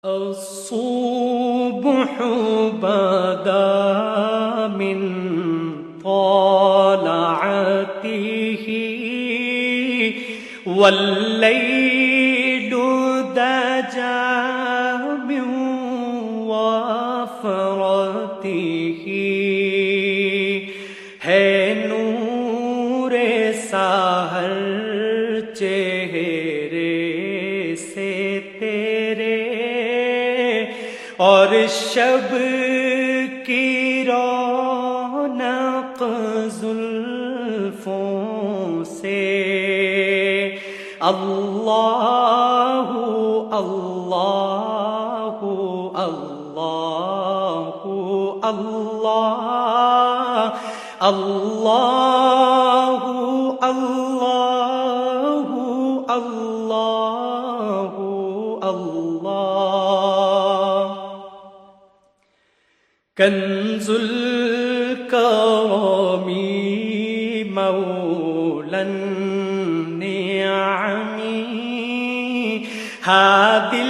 الصبح بدا من طلعته والليل دجى من وفرته है नूर साहर चेहरे से तेरे और शब की रौनक जुल्फों से अल्लाहु अल्लाहु अल्लाहु अल्लाह अल्लाहु अल्लाहु अल्लाहु अल्लाह कंजुल करमी मौलन निअमी हादिल